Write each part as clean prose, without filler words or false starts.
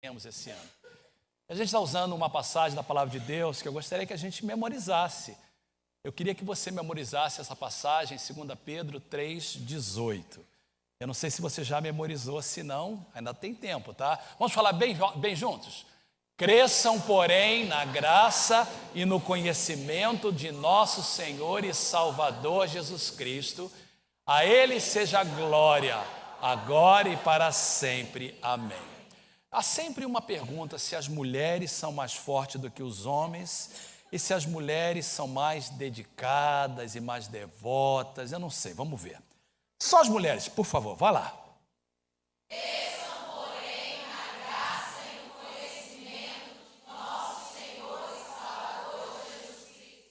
temos esse ano. A gente está usando uma passagem da Palavra de Deus que eu gostaria que a gente memorizasse. Eu queria que você memorizasse essa passagem, 2 Pedro 3,18. Eu não sei se você já memorizou, se não, ainda tem tempo, tá? Vamos falar bem juntos? Cresçam, porém, na graça e no conhecimento de nosso Senhor e Salvador Jesus Cristo. A Ele seja a glória, agora e para sempre. Amém. Há sempre uma pergunta se as mulheres são mais fortes do que os homens e se as mulheres são mais dedicadas e mais devotas. Eu não sei, vamos ver. Só as mulheres, por favor, vá lá. Cresçam, porém, na graça e no conhecimento de nosso Senhor e Salvador Jesus Cristo.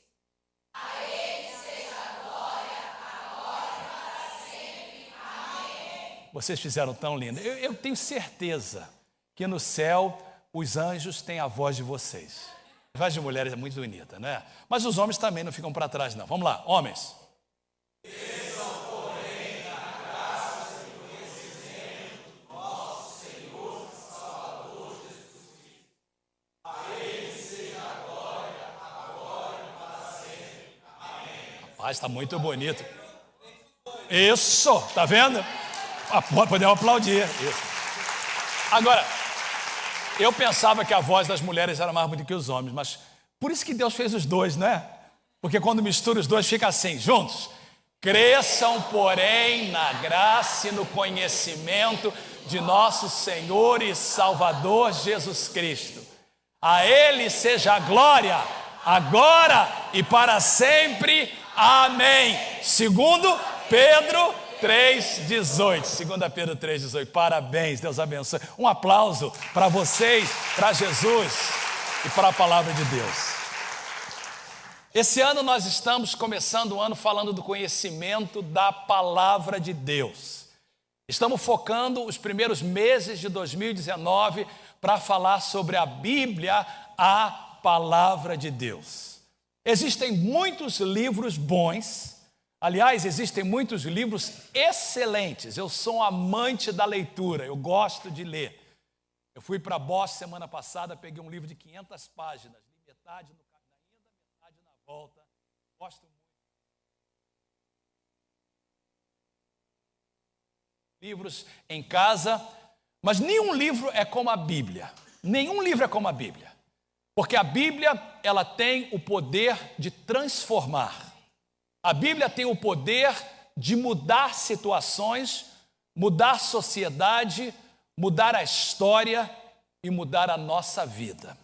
A Ele seja a glória, agora e para sempre. Amém. Vocês fizeram tão lindo. Eu tenho certeza que no céu os anjos têm a voz de vocês. A voz de mulheres é muito bonita, né? Mas os homens também não ficam para trás, não. Vamos lá, homens. Cresçam, porém, na graça e no conhecimento de nosso Senhor e Salvador Jesus Cristo. A Ele seja a glória, agora e para sempre. Amém. Rapaz, está muito bonito. Isso, tá vendo? Podemos aplaudir. Isso. Agora, eu pensava que a voz das mulheres era mais bonita que os homens, mas por isso que Deus fez os dois, né? Porque quando mistura os dois fica assim, juntos. Cresçam, porém, na graça e no conhecimento de nosso Senhor e Salvador Jesus Cristo. A Ele seja a glória, agora e para sempre. Amém. 2 Pedro 3,18. 2 Pedro 3,18. Parabéns, Deus abençoe. Um aplauso para vocês, para Jesus e para a palavra de Deus. Esse ano nós estamos começando o ano falando do conhecimento da palavra de Deus. Estamos focando os primeiros meses de 2019 para falar sobre a Bíblia, a palavra de Deus. Existem muitos livros bons. Aliás, existem muitos livros excelentes. Eu sou um amante da leitura, eu gosto de ler. Eu fui para Boston semana passada, peguei um livro de 500 páginas, li metade no caminho, ainda metade na volta. Gosto muito. Livros em casa, mas nenhum livro é como a Bíblia. Nenhum livro é como a Bíblia. Porque a Bíblia, ela tem o poder de transformar. A Bíblia tem o poder de mudar situações, mudar a sociedade, mudar a história e mudar a nossa vida.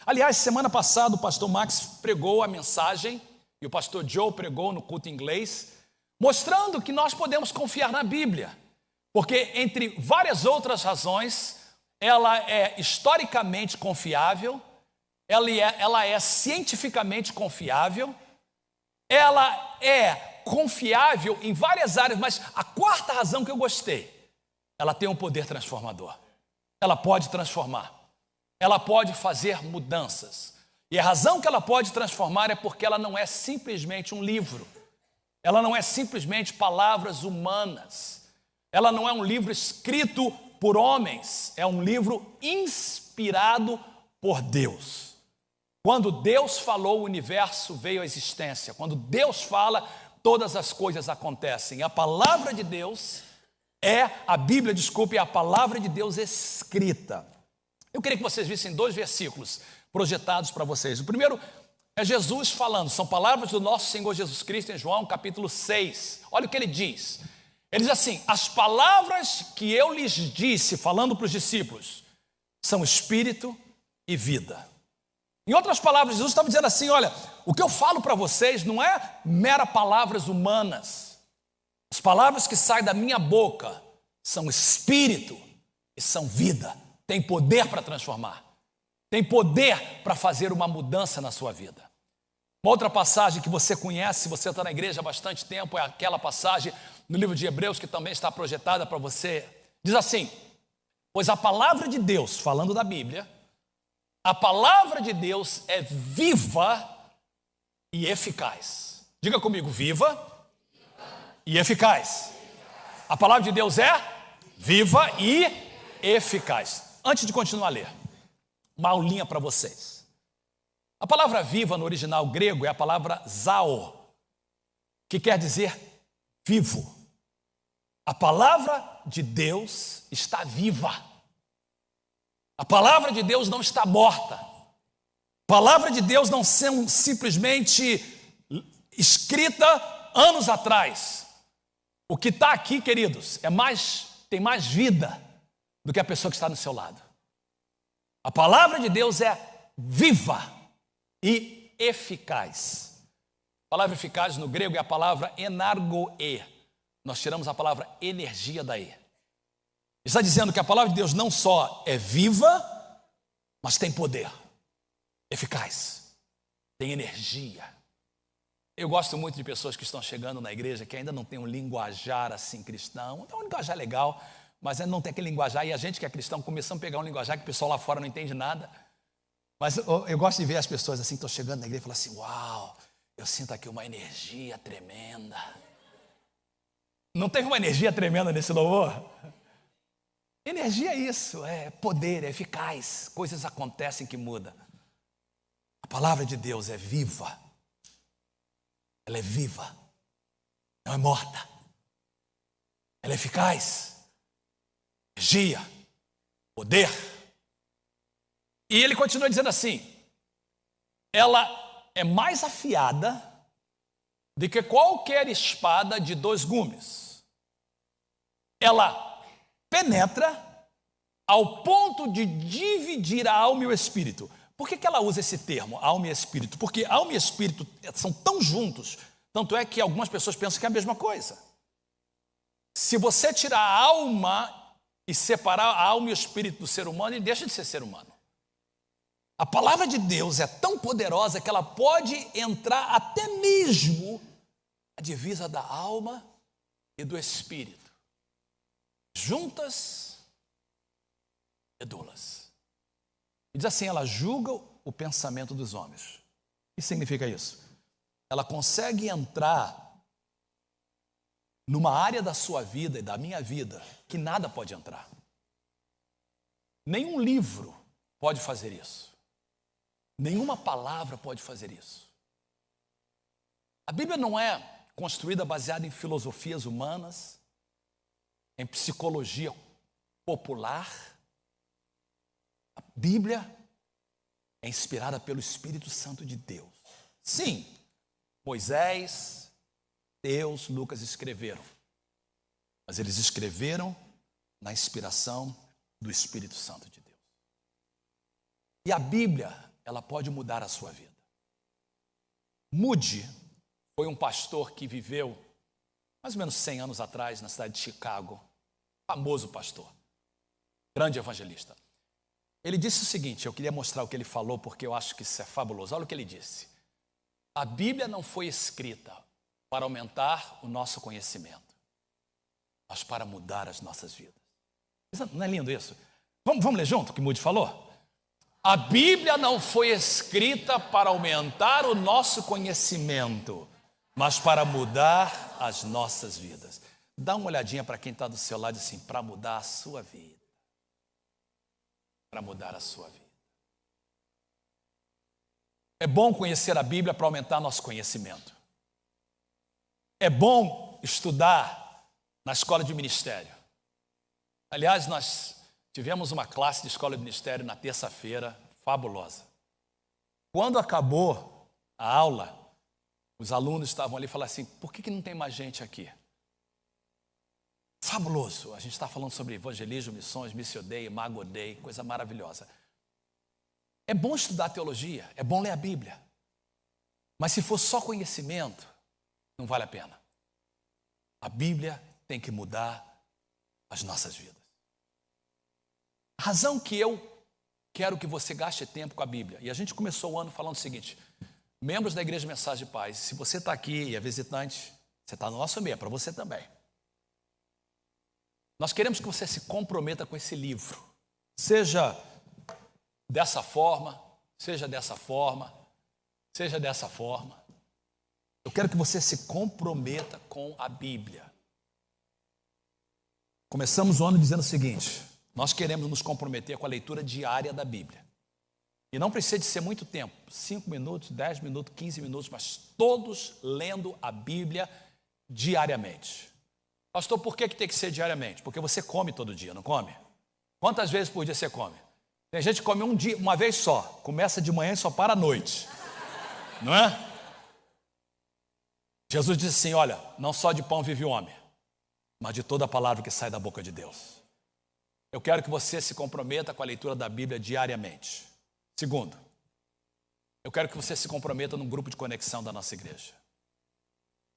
Aliás, semana passada o pastor Max pregou a mensagem e o pastor Joe pregou no culto inglês, mostrando que nós podemos confiar na Bíblia, porque entre várias outras razões, ela é historicamente confiável, ela é cientificamente confiável, ela é confiável em várias áreas, mas a quarta razão que eu gostei, ela tem um poder transformador. Ela pode transformar. Ela pode fazer mudanças. E a razão que ela pode transformar é porque ela não é simplesmente um livro. Ela não é simplesmente palavras humanas. Ela não é um livro escrito por homens. É um livro inspirado por Deus. Quando Deus falou, o universo veio à existência. Quando Deus fala, todas as coisas acontecem. A palavra de Deus é a Bíblia, é a palavra de Deus escrita. Eu queria que vocês vissem 2 versículos projetados para vocês. O primeiro é Jesus falando, são palavras do nosso Senhor Jesus Cristo em João capítulo 6. Olha o que ele diz. Ele diz assim: as palavras que eu lhes disse, falando para os discípulos, são espírito e vida. Em outras palavras, Jesus estava dizendo assim, olha, o que eu falo para vocês não é mera palavras humanas. As palavras que saem da minha boca são espírito e são vida. Tem poder para transformar. Tem poder para fazer uma mudança na sua vida. Uma outra passagem que você conhece, se você está na igreja há bastante tempo, é aquela passagem no livro de Hebreus que também está projetada para você. Diz assim, pois a palavra de Deus, falando da Bíblia, a palavra de Deus é viva e eficaz. Diga comigo, viva e eficaz. A palavra de Deus é viva e eficaz. antes de continuar a ler, uma aulinha para vocês. A palavra viva no original grego é a palavra zao, que quer dizer vivo. A palavra de Deus está viva. A palavra de Deus não está morta. A palavra de Deus não sendo simplesmente escrita anos atrás. O que está aqui, queridos, tem mais vida do que a pessoa que está no seu lado. A palavra de Deus é viva e eficaz. A palavra eficaz no grego é a palavra enargoe. Nós tiramos a palavra energia daí. Está dizendo que a palavra de Deus não só é viva, mas tem poder, eficaz, tem energia. Eu gosto muito de pessoas que estão chegando na igreja que ainda não tem um linguajar assim cristão. É um linguajar legal, mas ainda não tem aquele linguajar. E a gente que é cristão começamos a pegar um linguajar que o pessoal lá fora não entende nada. Mas eu gosto de ver as pessoas assim que estão chegando na igreja e falam assim: uau, eu sinto aqui uma energia tremenda. Não teve uma energia tremenda nesse louvor? Energia é isso, é poder, é eficaz. Coisas acontecem que mudam. A palavra de Deus é viva. Ela é viva. Não é morta. Ela é eficaz. Energia. Poder. E ele continua dizendo assim: ela é mais afiada do que qualquer espada de 2 gumes. Ela penetra ao ponto de dividir a alma e o espírito. Por que ela usa esse termo, alma e espírito? Porque alma e espírito são tão juntos, tanto é que algumas pessoas pensam que é a mesma coisa. Se você tirar a alma e separar a alma e o espírito do ser humano, ele deixa de ser ser humano. A palavra de Deus é tão poderosa que ela pode entrar até mesmo a divisa da alma e do espírito. Juntas e dulas. E diz assim: ela julga o pensamento dos homens. O que significa isso? Ela consegue entrar numa área da sua vida e da minha vida que nada pode entrar. Nenhum livro pode fazer isso. Nenhuma palavra pode fazer isso. A Bíblia não é construída baseada em filosofias humanas, em psicologia popular. A Bíblia é inspirada pelo Espírito Santo de Deus. Sim, Moisés, Deus, Lucas escreveram. Mas eles escreveram na inspiração do Espírito Santo de Deus. E a Bíblia, ela pode mudar a sua vida. Moody foi um pastor que viveu mais ou menos 100 anos atrás, na cidade de Chicago. Famoso pastor, grande evangelista. Ele disse o seguinte, eu queria mostrar o que ele falou, porque eu acho que isso é fabuloso. Olha o que ele disse. A Bíblia não foi escrita para aumentar o nosso conhecimento, mas para mudar as nossas vidas. Não é lindo isso? Vamos ler junto o que Moody falou? A Bíblia não foi escrita para aumentar o nosso conhecimento, mas para mudar as nossas vidas. Dá uma olhadinha para quem está do seu lado assim, para mudar a sua vida. Para mudar a sua vida. É bom conhecer a Bíblia para aumentar nosso conhecimento. É bom estudar na escola de ministério. Aliás, nós tivemos uma classe de escola de ministério na terça-feira, fabulosa. Quando acabou a aula, os alunos estavam ali e falaram assim, por que não tem mais gente aqui? Fabuloso, a gente está falando sobre evangelismo, missões, Missio Dei, Imago Dei, coisa maravilhosa. É bom estudar teologia, é bom ler a Bíblia, mas se for só conhecimento, não vale a pena. A Bíblia tem que mudar as nossas vidas. A razão que eu quero que você gaste tempo com a Bíblia, e a gente começou o ano falando o seguinte, membros da Igreja Mensagem de Paz, se você está aqui e é visitante, você está no nosso meio, é para você também. Nós queremos que você se comprometa com esse livro, seja dessa forma, seja dessa forma, seja dessa forma. Eu quero que você se comprometa com a Bíblia. Começamos o ano dizendo o seguinte, nós queremos nos comprometer com a leitura diária da Bíblia. E não precisa de ser muito tempo, 5 minutos, 10 minutos, 15 minutos, mas todos lendo a Bíblia diariamente. Pastor, por que tem que ser diariamente? Porque você come todo dia, não come? Quantas vezes por dia você come? Tem gente que come um dia, uma vez só, começa de manhã e só para à noite, não é? Jesus disse assim, olha, não só de pão vive o homem, mas de toda a palavra que sai da boca de Deus. Eu quero que você se comprometa com a leitura da Bíblia diariamente. Segundo, eu quero que você se comprometa num grupo de conexão da nossa igreja.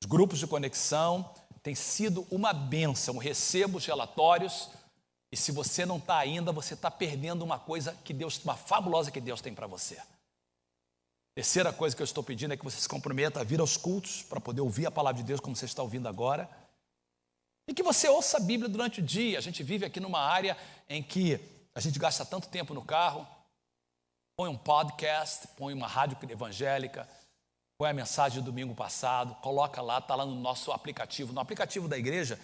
Os grupos de conexão têm sido uma bênção. Eu recebo os relatórios e se você não está ainda, você está perdendo uma coisa que Deus, uma fabulosa que Deus tem para você. Terceira coisa que eu estou pedindo é que você se comprometa a vir aos cultos para poder ouvir a palavra de Deus como você está ouvindo agora. E que você ouça a Bíblia durante o dia. A gente vive aqui numa área em que a gente gasta tanto tempo no carro. Põe um podcast, põe uma rádio evangélica, põe a mensagem do domingo passado, coloca lá, está lá no nosso aplicativo. No aplicativo da igreja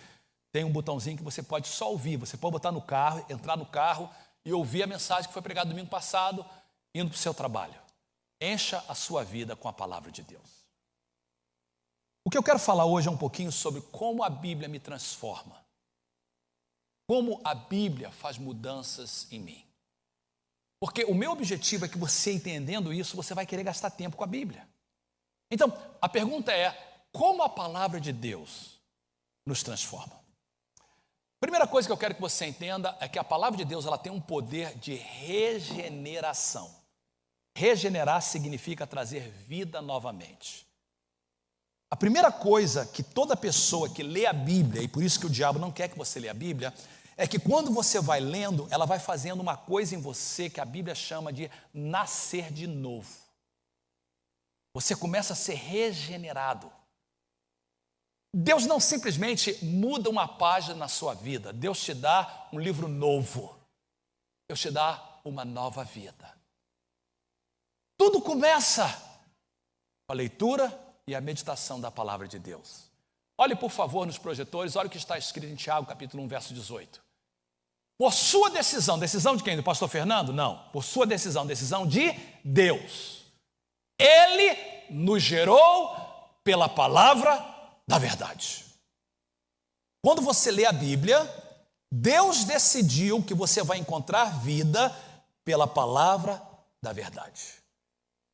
tem um botãozinho que você pode só ouvir. Você pode botar no carro, entrar no carro e ouvir a mensagem que foi pregada domingo passado, indo para o seu trabalho. Encha a sua vida com a palavra de Deus. O que eu quero falar hoje é um pouquinho sobre como a Bíblia me transforma. Como a Bíblia faz mudanças em mim. Porque o meu objetivo é que você, entendendo isso, você vai querer gastar tempo com a Bíblia. Então, a pergunta é, como a palavra de Deus nos transforma? Primeira coisa que eu quero que você entenda é que a palavra de Deus ela tem um poder de regeneração. Regenerar significa trazer vida novamente. A primeira coisa que toda pessoa que lê a Bíblia, e por isso que o diabo não quer que você lê a Bíblia, é que quando você vai lendo, ela vai fazendo uma coisa em você que a Bíblia chama de nascer de novo. Você começa a ser regenerado. Deus não simplesmente muda uma página na sua vida. Deus te dá um livro novo. Deus te dá uma nova vida. Tudo começa com a leitura e a meditação da palavra de Deus. Olhe, por favor, nos projetores, olha o que está escrito em Tiago, capítulo 1, verso 18. Por sua decisão, decisão de quem? Do pastor Fernando? Não. Por sua decisão, decisão de Deus. Ele nos gerou pela palavra da verdade. Quando você lê a Bíblia, Deus decidiu que você vai encontrar vida pela palavra da verdade.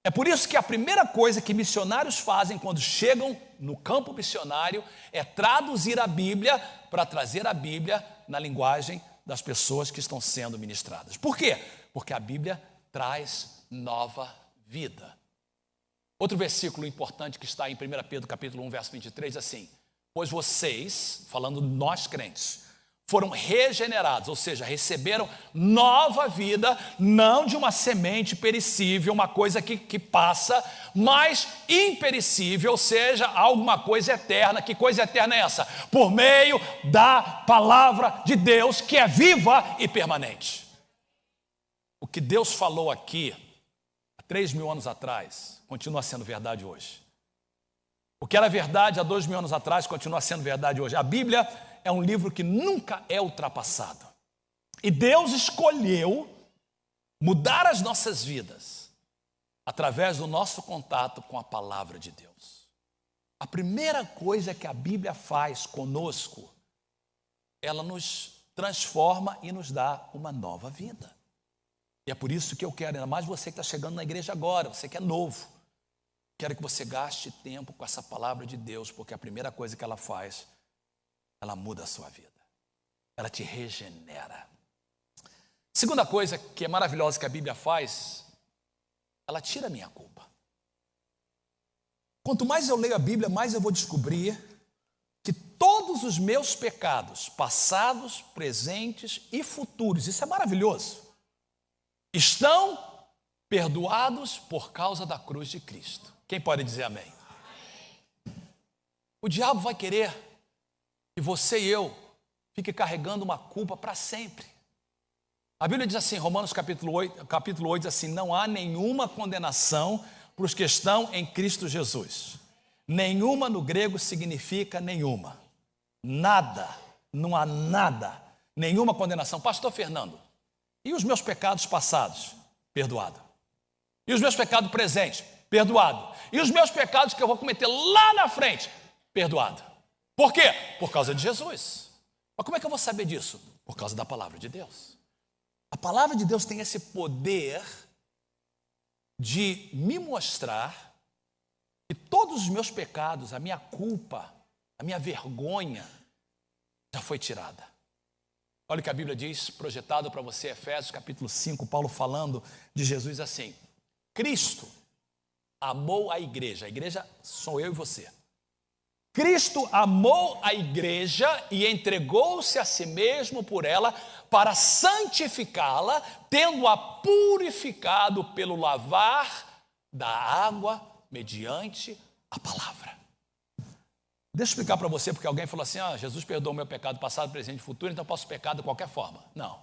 É por isso que a primeira coisa que missionários fazem quando chegam no campo missionário é traduzir a Bíblia para trazer a Bíblia na linguagem das pessoas que estão sendo ministradas. Por quê? Porque a Bíblia traz nova vida. Outro versículo importante que está em 1 Pedro capítulo 1, verso 23, assim: pois vocês, falando nós crentes, foram regenerados, ou seja, receberam nova vida, não de uma semente perecível, uma coisa que passa, mas imperecível, ou seja, alguma coisa eterna. Que coisa eterna é essa? Por meio da palavra de Deus, que é viva e permanente. O que Deus falou aqui, há 3.000 anos atrás, continua sendo verdade hoje. O que era verdade há 2.000 anos atrás, continua sendo verdade hoje. A Bíblia é um livro que nunca é ultrapassado. E Deus escolheu mudar as nossas vidas através do nosso contato com a palavra de Deus. A primeira coisa que a Bíblia faz conosco, ela nos transforma e nos dá uma nova vida. E é por isso que eu quero, ainda mais você que está chegando na igreja agora, você que é novo, quero que você gaste tempo com essa palavra de Deus, porque a primeira coisa que ela faz, ela muda a sua vida. Ela te regenera. Segunda coisa que é maravilhosa que a Bíblia faz, ela tira a minha culpa. Quanto mais eu leio a Bíblia, mais eu vou descobrir que todos os meus pecados, passados, presentes e futuros, isso é maravilhoso, estão perdoados por causa da cruz de Cristo. Quem pode dizer amém? O diabo vai querer que você e eu fique carregando uma culpa para sempre. A Bíblia diz assim, Romanos capítulo 8 diz assim: não há nenhuma condenação para os que estão em Cristo Jesus. Nenhuma no grego significa nenhuma. Nada, não há nada. nenhuma condenação. Pastor Fernando, e os meus pecados passados? Perdoado. E os meus pecados presentes? Perdoado. E os meus pecados que eu vou cometer lá na frente? Perdoado. Por quê? Por causa de Jesus. Mas como é que eu vou saber disso? Por causa da palavra de Deus. A palavra de Deus tem esse poder de me mostrar que todos os meus pecados, a minha culpa, a minha vergonha já foi tirada. Olha o que a Bíblia diz, projetado para você, Efésios capítulo 5, Paulo falando de Jesus assim: Cristo amou a igreja sou eu e você. Cristo amou a igreja e entregou-se a si mesmo por ela para santificá-la, tendo-a purificado pelo lavar da água mediante a palavra. Deixa eu explicar para você, porque alguém falou assim: Jesus perdoou o meu pecado passado, presente e futuro, então eu posso pecar de qualquer forma. Não.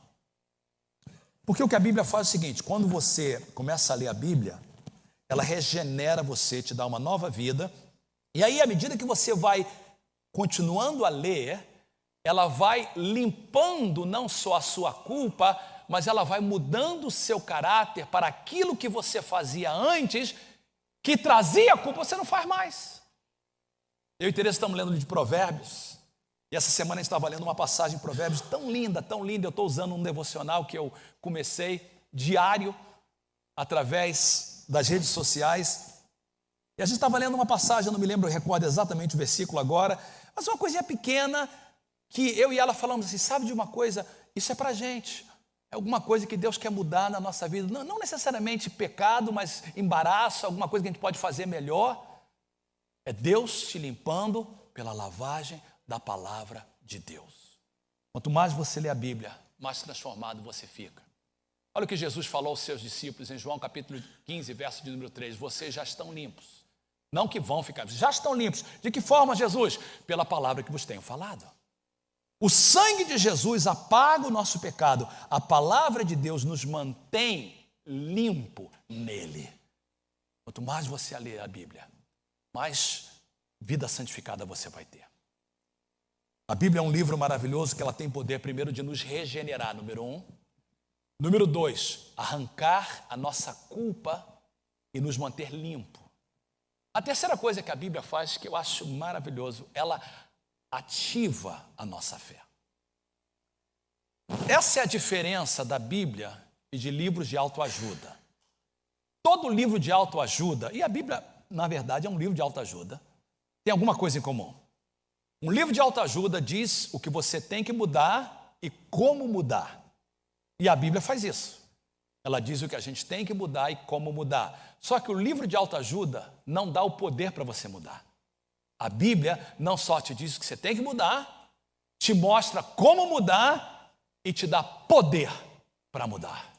Porque o que a Bíblia faz é o seguinte: quando você começa a ler a Bíblia, ela regenera você, te dá uma nova vida, e aí à medida que você vai continuando a ler, ela vai limpando não só a sua culpa, mas ela vai mudando o seu caráter para aquilo que você fazia antes, que trazia culpa, você não faz mais. Eu e Tereza estamos lendo o livro de Provérbios, e essa semana a gente estava lendo uma passagem de Provérbios tão linda, eu estou usando um devocional que eu comecei diário, através das redes sociais, e a gente estava lendo uma passagem, eu não me lembro, eu recordo exatamente o versículo agora, mas uma coisinha pequena, que eu e ela falamos assim: sabe de uma coisa, isso é para a gente, é alguma coisa que Deus quer mudar na nossa vida, não necessariamente pecado, mas embaraço, alguma coisa que a gente pode fazer melhor. É Deus te limpando pela lavagem da palavra de Deus. Quanto mais você lê a Bíblia, mais transformado você fica. Olha o que Jesus falou aos seus discípulos em João capítulo 15, verso de número 3. Vocês já estão limpos. Não que vão ficar, já estão limpos. De que forma, Jesus? Pela palavra que vos tenho falado. O sangue de Jesus apaga o nosso pecado. A palavra de Deus nos mantém limpo nele. Quanto mais você lê a Bíblia, mais vida santificada você vai ter. A Bíblia é um livro maravilhoso que ela tem poder, primeiro, de nos regenerar, número 1. Número 2, arrancar a nossa culpa e nos manter limpo. A terceira coisa que a Bíblia faz, que eu acho maravilhoso, ela ativa a nossa fé. Essa é a diferença da Bíblia e de livros de autoajuda. Todo livro de autoajuda, e a Bíblia, na verdade, é um livro de autoajuda, tem alguma coisa em comum. Um livro de autoajuda diz o que você tem que mudar e como mudar. E a Bíblia faz isso. Ela diz o que a gente tem que mudar e como mudar. Só que o livro de autoajuda não dá o poder para você mudar. A Bíblia não só te diz o que você tem que mudar, te mostra como mudar e te dá poder para mudar.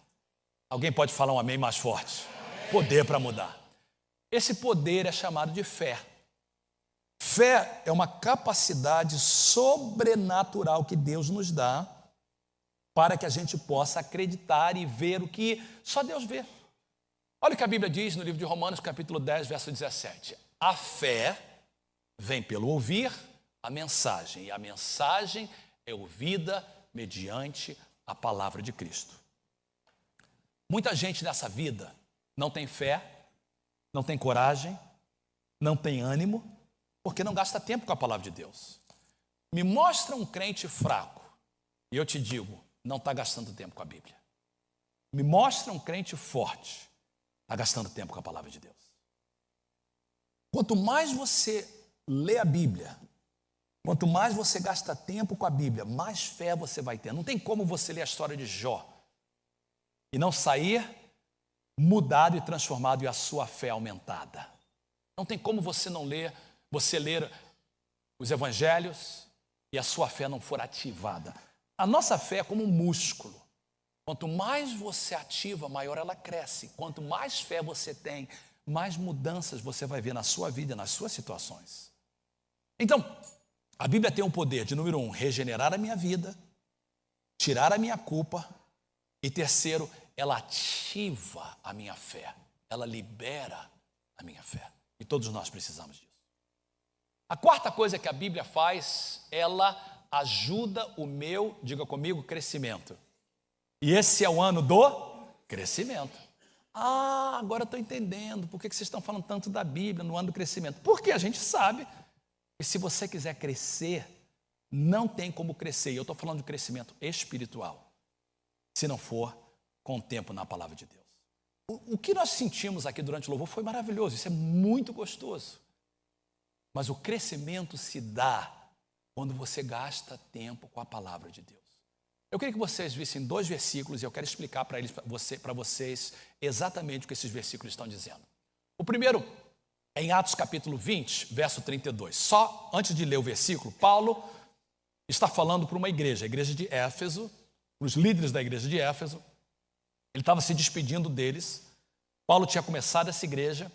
Alguém pode falar um amém mais forte? Poder para mudar. Esse poder é chamado de fé. Fé é uma capacidade sobrenatural que Deus nos dá para que a gente possa acreditar e ver o que só Deus vê. Olha o que a Bíblia diz no livro de Romanos, capítulo 10, verso 17. A fé vem pelo ouvir a mensagem, e a mensagem é ouvida mediante a palavra de Cristo. Muita gente nessa vida não tem fé, não tem coragem, não tem ânimo, porque não gasta tempo com a palavra de Deus. Me mostra um crente fraco, e eu te digo, não está gastando tempo com a Bíblia. Me mostra um crente forte, está gastando tempo com a palavra de Deus. Quanto mais você lê a Bíblia, quanto mais você gasta tempo com a Bíblia, mais fé você vai ter. Não tem como você ler a história de Jó e não sair mudado e transformado e a sua fé aumentada. Não tem como você ler os evangelhos e a sua fé não for ativada. A nossa fé é como um músculo. Quanto mais você ativa, maior ela cresce. Quanto mais fé você tem, mais mudanças você vai ver na sua vida, nas suas situações. Então, a Bíblia tem o poder de, número 1, regenerar a minha vida, tirar a minha culpa, e terceiro, ela ativa a minha fé, ela libera a minha fé. E todos nós precisamos disso. A quarta coisa que a Bíblia faz, ela ajuda o meu, diga comigo, crescimento. E esse é o ano do crescimento. Agora eu estou entendendo por que vocês estão falando tanto da Bíblia no ano do crescimento. Porque a gente sabe que se você quiser crescer, não tem como crescer. E eu estou falando de crescimento espiritual, se não for com o tempo na palavra de Deus. O que nós sentimos aqui durante o louvor foi maravilhoso, isso é muito gostoso. Mas o crescimento se dá quando você gasta tempo com a palavra de Deus. Eu queria que vocês vissem 2 versículos e eu quero explicar para vocês exatamente o que esses versículos estão dizendo. O primeiro é em Atos capítulo 20, verso 32. Só antes de ler o versículo, Paulo está falando para uma igreja, a igreja de Éfeso, para os líderes da igreja de Éfeso. Ele estava se despedindo deles. Paulo tinha começado essa igreja,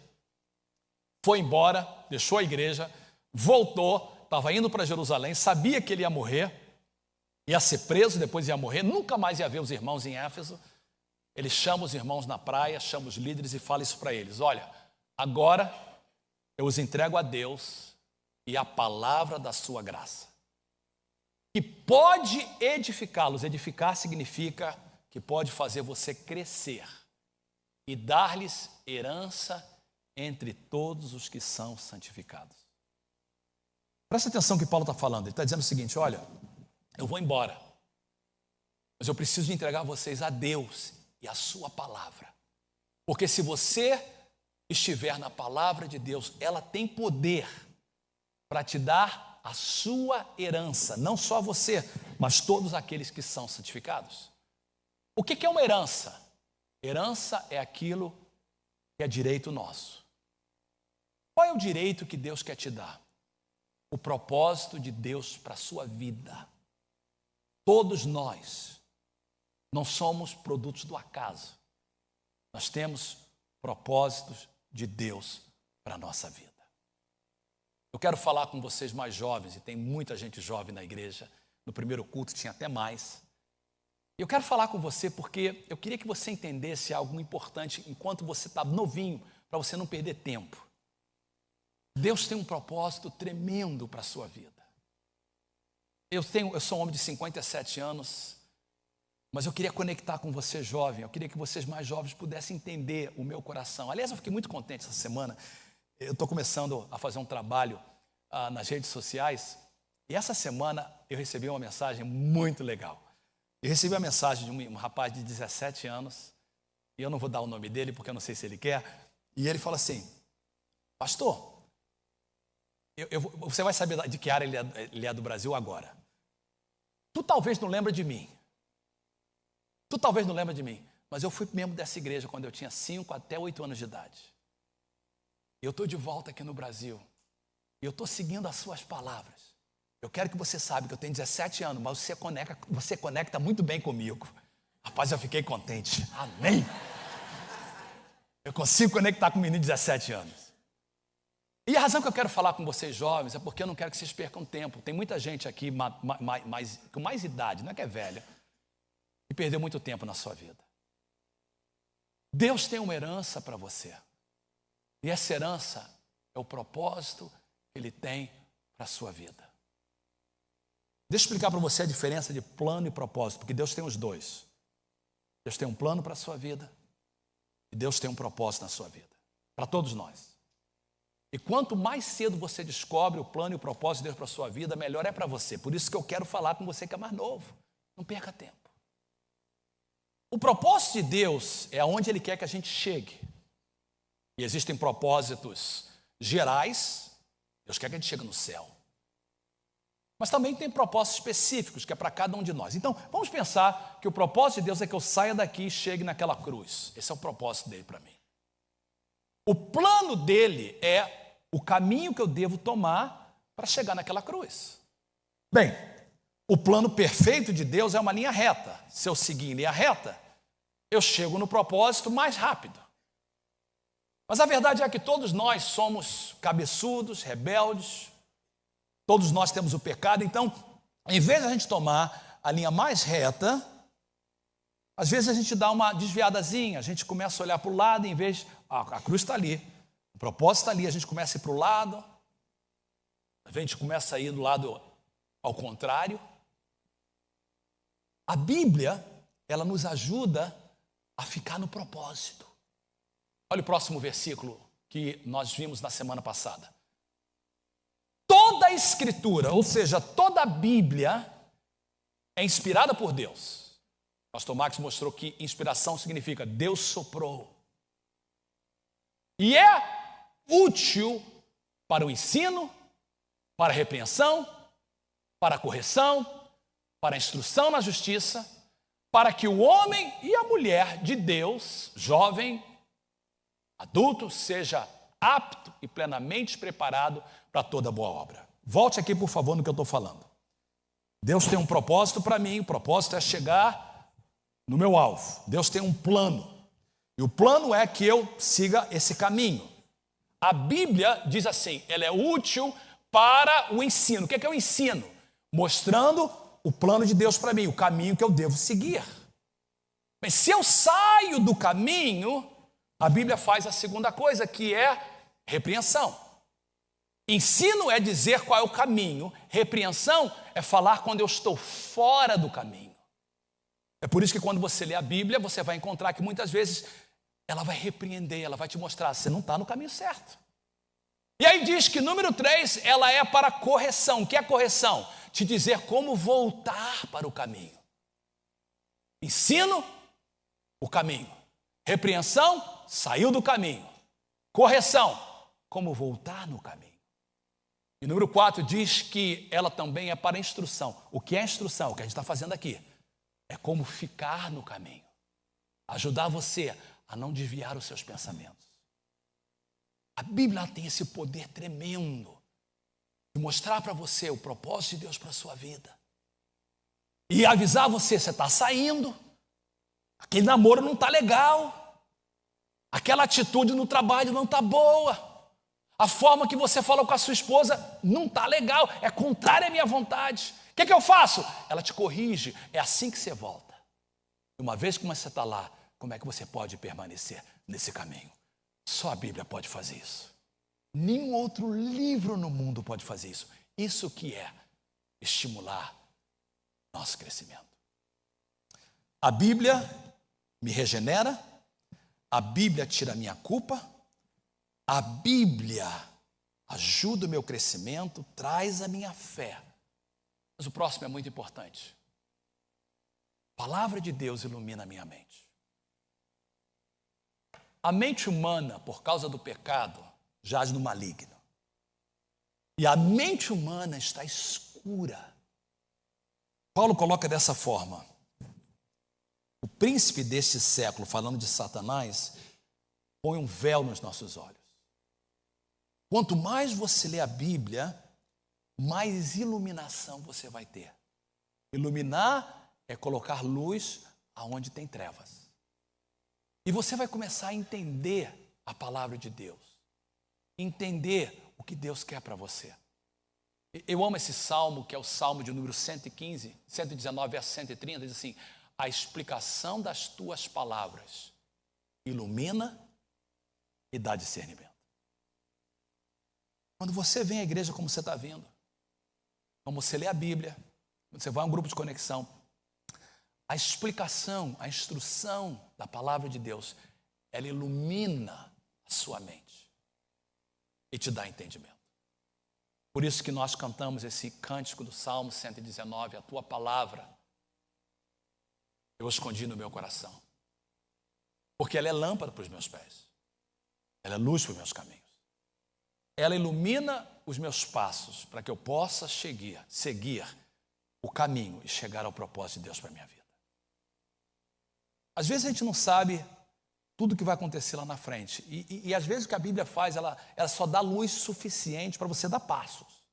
foi embora, deixou a igreja, voltou, estava indo para Jerusalém, sabia que ele ia morrer, ia ser preso, depois ia morrer, nunca mais ia ver os irmãos em Éfeso. Ele chama os irmãos na praia, chama os líderes e fala isso para eles: olha, agora eu os entrego a Deus e a palavra da sua graça, que pode edificá-los. Edificar significa que pode fazer você crescer e dar-lhes herança entre todos os que são santificados. Presta atenção no que Paulo está falando. Ele está dizendo o seguinte: olha, eu vou embora, mas eu preciso de entregar vocês a Deus e a sua palavra. Porque se você estiver na palavra de Deus, ela tem poder para te dar a sua herança. Não só você, mas todos aqueles que são santificados. O que é uma herança? Herança é aquilo que é direito nosso. Qual é o direito que Deus quer te dar? O propósito de Deus para a sua vida. Todos nós não somos produtos do acaso. Nós temos propósitos de Deus para a nossa vida. Eu quero falar com vocês mais jovens, e tem muita gente jovem na igreja. No primeiro culto tinha até mais. Eu quero falar com você porque eu queria que você entendesse algo importante enquanto você está novinho, para você não perder tempo. Deus tem um propósito tremendo para a sua vida. Eu sou um homem de 57 anos, mas eu queria conectar com você jovem, eu queria que vocês mais jovens pudessem entender o meu coração. Aliás, eu fiquei muito contente essa semana. Eu estou começando a fazer um trabalho nas redes sociais, e essa semana eu recebi uma mensagem muito legal. Eu recebi a mensagem de um rapaz de 17 anos, e eu não vou dar o nome dele porque eu não sei se ele quer, e ele fala assim: pastor, você vai saber de que área ele é do Brasil agora. Tu talvez não lembra de mim. Tu talvez não lembra de mim. Mas eu fui membro dessa igreja quando eu tinha 5 até 8 anos de idade. Eu estou de volta aqui no Brasil. E eu estou seguindo as suas palavras. Eu quero que você saiba que eu tenho 17 anos, mas você conecta muito bem comigo. Rapaz, eu fiquei contente. Amém. Eu consigo conectar com um menino de 17 anos. E a razão que eu quero falar com vocês jovens é porque eu não quero que vocês percam tempo. Tem muita gente aqui com mais idade, não é que é velha, e perdeu muito tempo na sua vida. Deus tem uma herança para você. E essa herança é o propósito que Ele tem para a sua vida. Deixa eu explicar para você a diferença de plano e propósito, porque Deus tem os dois. Deus tem um plano para a sua vida e Deus tem um propósito na sua vida. Para todos nós. E quanto mais cedo você descobre o plano e o propósito de Deus para a sua vida, melhor é para você. Por isso que eu quero falar com você que é mais novo. Não perca tempo. O propósito de Deus é aonde Ele quer que a gente chegue. E existem propósitos gerais. Deus quer que a gente chegue no céu. Mas também tem propósitos específicos, que é para cada um de nós. Então, vamos pensar que o propósito de Deus é que eu saia daqui e chegue naquela cruz. Esse é o propósito dele para mim. O plano dele é o caminho que eu devo tomar para chegar naquela cruz. Bem, o plano perfeito de Deus é uma linha reta. Se eu seguir em linha reta, eu chego no propósito mais rápido. Mas a verdade é que todos nós somos cabeçudos, rebeldes, todos nós temos o pecado. Então, em vez de a gente tomar a linha mais reta, às vezes a gente dá uma desviadazinha, a gente começa a olhar para o lado, em vez... a cruz está ali, o propósito está ali, a gente começa a ir para o lado, a gente começa a ir do lado Ao contrário, a Bíblia, ela nos ajuda a ficar no propósito. Olha o próximo versículo que nós vimos na semana passada. Toda a Escritura, ou seja, toda a Bíblia, é inspirada por Deus. O pastor Max mostrou que inspiração significa Deus soprou. E é útil para o ensino, para a repreensão, para a correção, para a instrução na justiça, para que o homem e a mulher de Deus, jovem, adulto, seja apto e plenamente preparado para toda boa obra. Volte aqui, por favor, no que eu estou falando. Deus tem um propósito para mim, o propósito é chegar no meu alvo. Deus tem um plano. E o plano é que eu siga esse caminho. A Bíblia diz assim, ela é útil para o ensino. O que é o ensino? Mostrando o plano de Deus para mim, o caminho que eu devo seguir. Mas se eu saio do caminho, a Bíblia faz a segunda coisa, que é repreensão. Ensino é dizer qual é o caminho, repreensão é falar quando eu estou fora do caminho. É por isso que quando você lê a Bíblia, você vai encontrar que muitas vezes ela vai repreender, ela vai te mostrar, você não está no caminho certo. E aí diz que número 3, ela é para correção. O que é correção? Te dizer como voltar para o caminho. Ensino, o caminho. Repreensão, saiu do caminho. Correção, como voltar no caminho. E número 4 diz que ela também é para instrução. O que é instrução? O que a gente está fazendo aqui é como ficar no caminho. Ajudar você a não desviar os seus pensamentos. A Bíblia tem esse poder tremendo de mostrar para você o propósito de Deus para a sua vida. E avisar você está saindo, aquele namoro não está legal, aquela atitude no trabalho não está boa, a forma que você falou com a sua esposa não está legal, é contrária à minha vontade. O que eu faço? Ela te corrige, é assim que você volta. E uma vez que você está lá, como é que você pode permanecer nesse caminho? Só a Bíblia pode fazer isso. Nenhum outro livro no mundo pode fazer isso. Isso que é estimular nosso crescimento. A Bíblia me regenera, a Bíblia tira a minha culpa, a Bíblia ajuda o meu crescimento, traz a minha fé. Mas o próximo é muito importante. A palavra de Deus ilumina a minha mente. A mente humana, por causa do pecado, jaz no maligno. E a mente humana está escura. Paulo coloca dessa forma. O príncipe deste século, falando de Satanás, põe um véu nos nossos olhos. Quanto mais você lê a Bíblia, mais iluminação você vai ter. Iluminar é colocar luz aonde tem trevas. E você vai começar a entender a palavra de Deus. Entender o que Deus quer para você. Eu amo esse salmo, que é o salmo de número 115, 119, verso 130, diz assim: a explicação das tuas palavras ilumina e dá discernimento. Quando você vem à igreja como você está vindo, como você lê a Bíblia, quando você vai a um grupo de conexão, a explicação, a instrução da palavra de Deus, ela ilumina a sua mente e te dá entendimento. Por isso que nós cantamos esse cântico do Salmo 119, a tua palavra eu escondi no meu coração, porque ela é lâmpada para os meus pés, ela é luz para os meus caminhos, ela ilumina os meus passos para que eu possa seguir o caminho e chegar ao propósito de Deus para a minha vida. Às vezes a gente não sabe tudo o que vai acontecer lá na frente. E às vezes o que a Bíblia faz, ela só dá luz suficiente para você dar passos.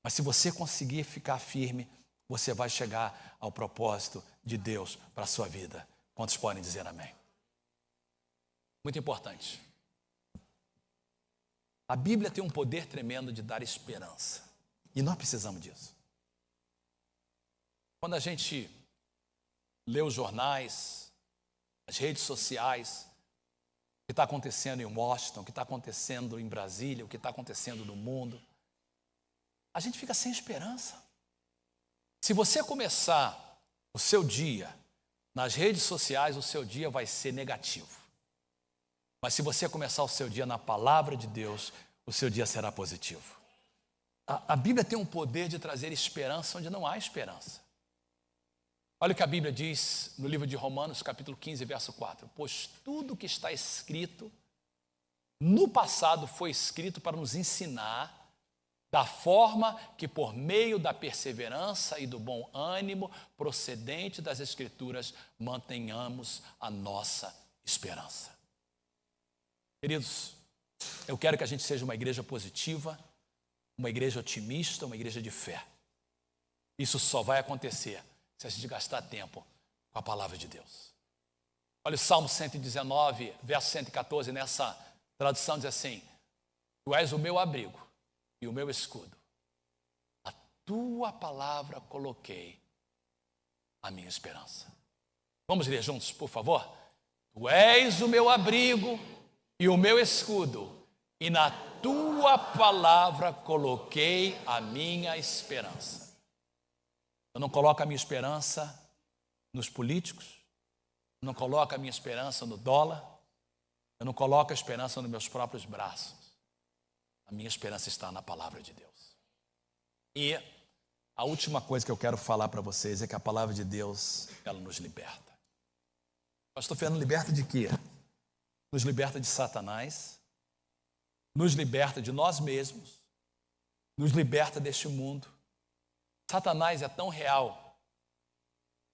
Mas se você conseguir ficar firme, você vai chegar ao propósito de Deus para a sua vida. Quantos podem dizer amém? Muito importante. A Bíblia tem um poder tremendo de dar esperança. E nós precisamos disso. Quando a gente lê os jornais, as redes sociais, o que está acontecendo em Washington, o que está acontecendo em Brasília, o que está acontecendo no mundo, a gente fica sem esperança. Se você começar o seu dia nas redes sociais, o seu dia vai ser negativo. Mas se você começar o seu dia na palavra de Deus, o seu dia será positivo. A Bíblia tem um poder de trazer esperança onde não há esperança. Olha o que a Bíblia diz no livro de Romanos, capítulo 15, verso 4. Pois tudo que está escrito no passado foi escrito para nos ensinar da forma que, por meio da perseverança e do bom ânimo procedente das Escrituras, mantenhamos a nossa esperança. Queridos, eu quero que a gente seja uma igreja positiva, uma igreja otimista, uma igreja de fé. Isso só vai acontecer se a gente gastar tempo com a palavra de Deus. Olha o Salmo 119, verso 114, nessa tradução diz assim: Tu és o meu abrigo e o meu escudo. A tua palavra coloquei a minha esperança. Vamos ler juntos, por favor? Tu és o meu abrigo e o meu escudo, e na tua palavra coloquei a minha esperança. Eu não coloco a minha esperança nos políticos, eu não coloco a minha esperança no dólar, eu não coloco a esperança nos meus próprios braços. A minha esperança está na palavra de Deus. E a última coisa que eu quero falar para vocês é que a palavra de Deus, ela nos liberta. Pastor Fernando, liberta de quê? Nos liberta de Satanás, nos liberta de nós mesmos, nos liberta deste mundo. Satanás é tão real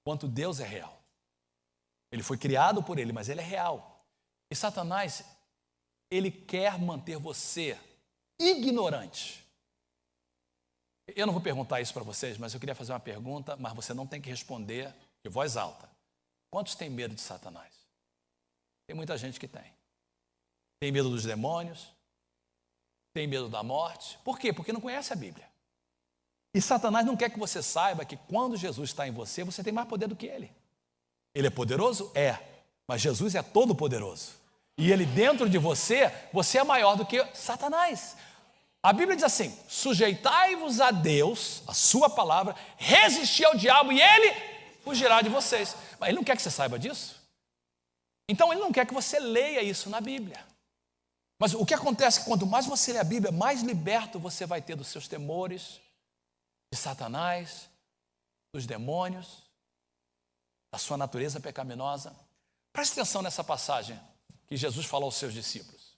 quanto Deus é real. Ele foi criado por ele, mas ele é real. E Satanás, ele quer manter você ignorante. Eu não vou perguntar isso para vocês, mas eu queria fazer uma pergunta, mas você não tem que responder de voz alta. Quantos têm medo de Satanás? Tem muita gente que tem. Tem medo dos demônios, tem medo da morte. Por quê? Porque não conhece a Bíblia. E Satanás não quer que você saiba que quando Jesus está em você, você tem mais poder do que ele. Ele é poderoso? É. Mas Jesus é todo poderoso. E ele dentro de você, você é maior do que Satanás. A Bíblia diz assim: sujeitai-vos a Deus, a sua palavra, resisti ao diabo e ele fugirá de vocês. Mas ele não quer que você saiba disso. Então ele não quer que você leia isso na Bíblia. Mas o que acontece é que quanto mais você lê a Bíblia, mais liberto você vai ter dos seus temores, de Satanás, dos demônios, da sua natureza pecaminosa. Preste atenção nessa passagem que Jesus falou aos seus discípulos.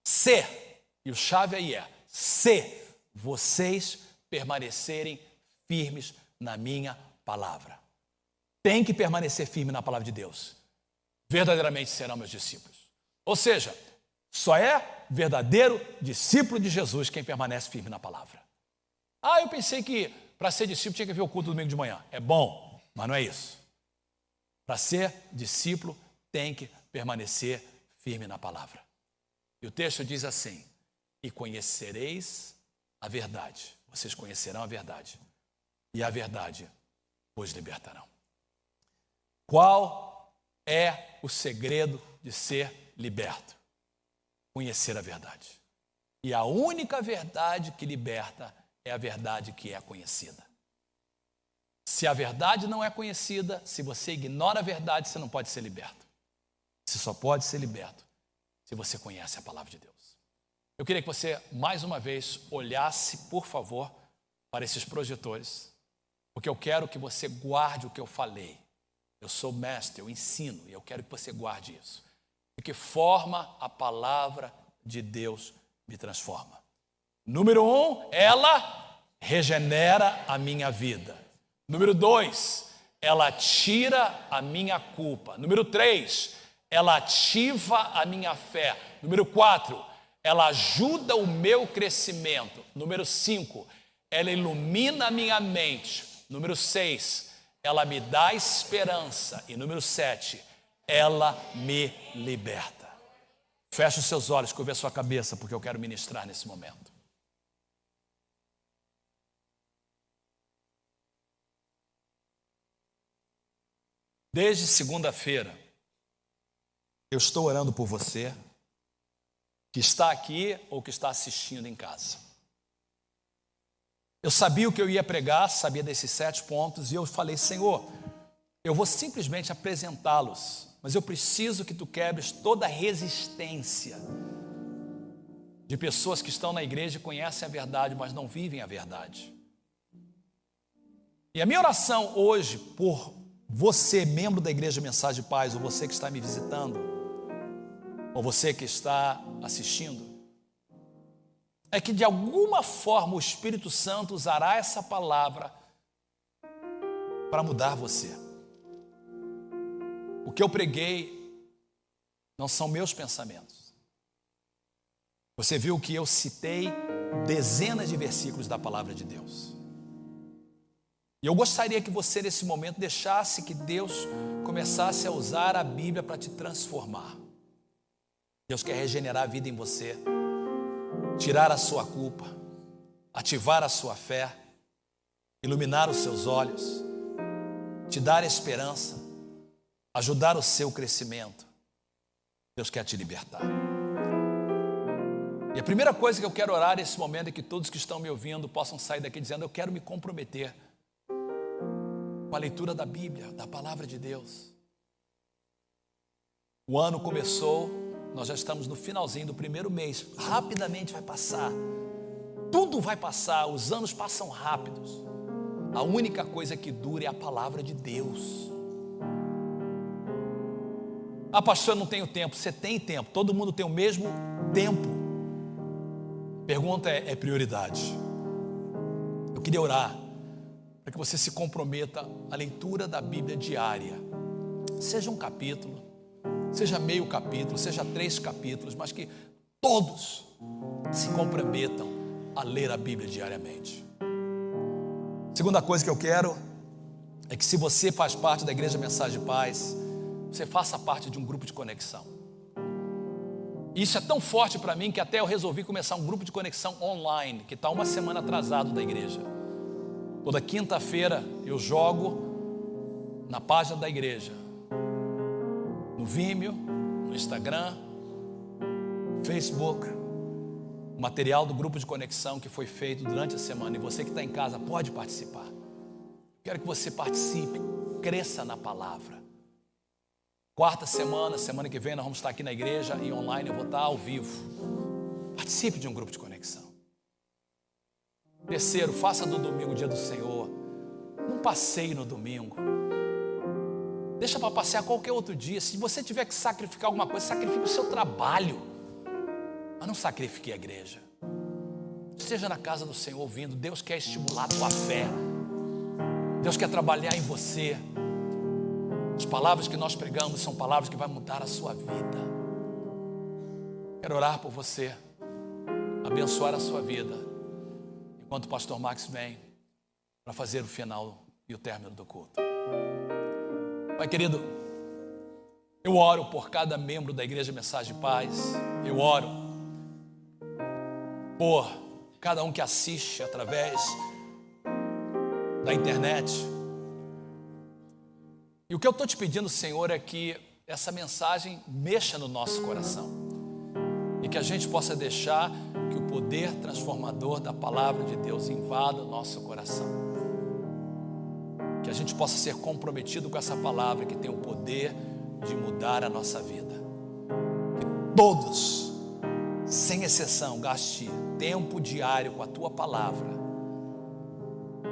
Se, e o chave aí é, se vocês permanecerem firmes na minha palavra. Tem que permanecer firme na palavra de Deus. Verdadeiramente serão meus discípulos. Ou seja, só é verdadeiro discípulo de Jesus quem permanece firme na palavra. Eu pensei que para ser discípulo tinha que ver o culto domingo de manhã. É bom, mas não é isso. Para ser discípulo tem que permanecer firme na palavra. E o texto diz assim: e conhecereis a verdade. Vocês conhecerão a verdade. E a verdade vos libertarão. Qual é o segredo de ser liberto? Conhecer a verdade. E a única verdade que liberta é a verdade que é conhecida. Se a verdade não é conhecida, se você ignora a verdade, você não pode ser liberto. Você só pode ser liberto se você conhece a palavra de Deus. Eu queria que você, mais uma vez, olhasse, por favor, para esses projetores, porque eu quero que você guarde o que eu falei. Eu sou mestre, eu ensino, e eu quero que você guarde isso. De que forma a palavra de Deus me transforma? Número 1, ela regenera a minha vida. Número 2, ela tira a minha culpa. Número 3, ela ativa a minha fé. Número 4, ela ajuda o meu crescimento. Número 5, ela ilumina a minha mente. Número 6, ela me dá esperança. E número 7, ela me liberta. Feche os seus olhos, curva a sua cabeça, porque eu quero ministrar nesse momento. Desde segunda-feira, eu estou orando por você, que está aqui ou que está assistindo em casa. Eu sabia o que eu ia pregar, sabia desses 7 pontos, e eu falei: Senhor, eu vou simplesmente apresentá-los, mas eu preciso que tu quebres toda a resistência de pessoas que estão na igreja e conhecem a verdade, mas não vivem a verdade. E a minha oração hoje, por você, membro da Igreja Mensagem de Paz, ou você que está me visitando, ou você que está assistindo, é que de alguma forma o Espírito Santo usará essa palavra para mudar você. O que eu preguei não são meus pensamentos. Você viu que eu citei dezenas de versículos da palavra de Deus. E eu gostaria que você nesse momento deixasse que Deus começasse a usar a Bíblia para te transformar. Deus quer regenerar a vida em você, tirar a sua culpa, ativar a sua fé, iluminar os seus olhos, te dar esperança, ajudar o seu crescimento. Deus quer te libertar. E a primeira coisa que eu quero orar nesse momento é que todos que estão me ouvindo possam sair daqui dizendo: eu quero me comprometer com a leitura da Bíblia, da palavra de Deus. O ano começou, nós já estamos no finalzinho do primeiro mês, rapidamente vai passar, tudo vai passar, os anos passam rápidos. A única coisa que dura é a palavra de Deus. Ah, pastor, eu não tenho tempo. Você tem tempo, todo mundo tem o mesmo tempo. A pergunta é prioridade. Eu queria orar para que você se comprometa à leitura da Bíblia diária. Seja um capítulo, seja meio capítulo, seja 3 capítulos, mas que todos se comprometam a ler a Bíblia diariamente. Segunda coisa que eu quero é que, se você faz parte da Igreja Mensagem de Paz, você faça parte de um grupo de conexão. Isso é tão forte para mim que até eu resolvi começar um grupo de conexão online, que está uma semana atrasado da igreja. Toda quinta-feira eu jogo na página da igreja, no Vimeo, no Instagram, no Facebook, o material do grupo de conexão que foi feito durante a semana. E você que está em casa pode participar. Quero que você participe, cresça na palavra. Quarta semana, semana que vem nós vamos estar aqui na igreja e online eu vou estar ao vivo. Participe de um grupo de conexão. Terceiro, faça do domingo o dia do Senhor. Não passeie no domingo. Deixa para passear qualquer outro dia. Se você tiver que sacrificar alguma coisa, sacrifique o seu trabalho, mas não sacrifique a igreja. Esteja na casa do Senhor ouvindo. Deus quer estimular a tua fé. Deus quer trabalhar em você. As palavras que nós pregamos são palavras que vão mudar a sua vida. Quero orar por você, abençoar a sua vida, enquanto o pastor Max vem para fazer o final e o término do culto. Pai querido, eu oro por cada membro da Igreja Mensagem de Paz. Eu oro por cada um que assiste através da internet. E o que eu estou te pedindo, Senhor, é que essa mensagem mexa no nosso coração e que a gente possa deixar que o poder transformador da palavra de Deus invada o nosso coração. Que a gente possa ser comprometido com essa palavra que tem o poder de mudar a nossa vida. Que todos, sem exceção, gaste tempo diário com a tua palavra.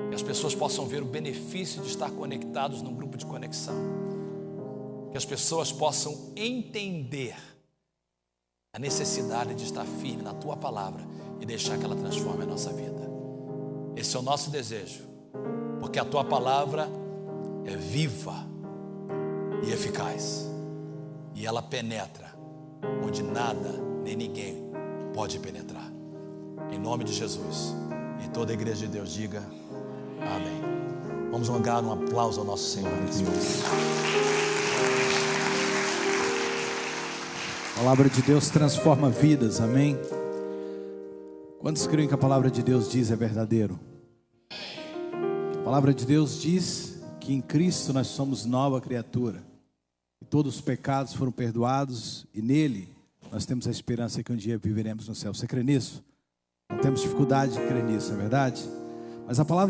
Que as pessoas possam ver o benefício de estar conectados num grupo de conexão. Que as pessoas possam entender a necessidade de estar firme na tua palavra e deixar que ela transforme a nossa vida. Esse é o nosso desejo, porque a tua palavra é viva e eficaz, e ela penetra onde nada nem ninguém pode penetrar. Em nome de Jesus. E toda a igreja de Deus diga amém. Vamos dar um aplauso ao nosso Senhor. A palavra de Deus transforma vidas, amém? Quantos creem que a palavra de Deus diz é verdadeiro? A palavra de Deus diz que em Cristo nós somos nova criatura, e todos os pecados foram perdoados, e nele nós temos a esperança que um dia viveremos no céu. Você crê nisso? Não temos dificuldade de crer nisso, é verdade? Mas a palavra